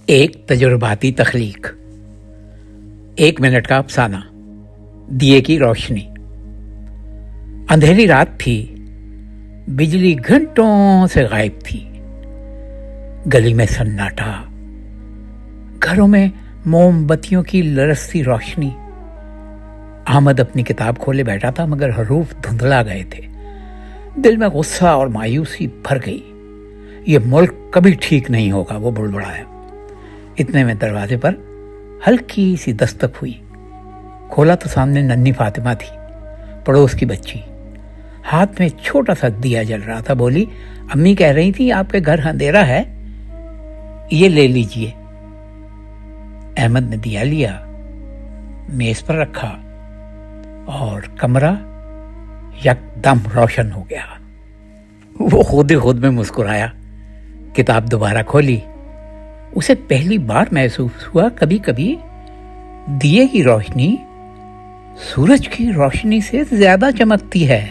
ایک تجرباتی تخلیق، 1 منٹ کا افسانہ، دیے کی روشنی۔ اندھیری رات تھی، بجلی گھنٹوں سے غائب تھی، گلی میں سناٹا، گھروں میں موم بتیوں کی لرزتی روشنی۔ احمد اپنی کتاب کھولے بیٹھا تھا، مگر حروف دھندلا گئے تھے۔ دل میں غصہ اور مایوسی بھر گئی۔ یہ ملک کبھی ٹھیک نہیں ہوگا، وہ بڑبڑایا۔ اتنے میں دروازے پر ہلکی سی دستک ہوئی۔ کھولا تو سامنے ننھی فاطمہ تھی، پڑوس کی بچی۔ ہاتھ میں چھوٹا سا دیا جل رہا تھا۔ بولی، امی کہہ رہی تھی آپ کے گھر اندھیرا ہے، یہ لے لیجئے۔ احمد نے دیا لیا، میز پر رکھا اور کمرہ یکدم روشن ہو گیا۔ وہ خود ہی خود میں مسکرایا، کتاب دوبارہ کھولی۔ اسے پہلی بار محسوس ہوا کبھی کبھی دیے کی روشنی سورج کی روشنی سے زیادہ چمکتی ہے۔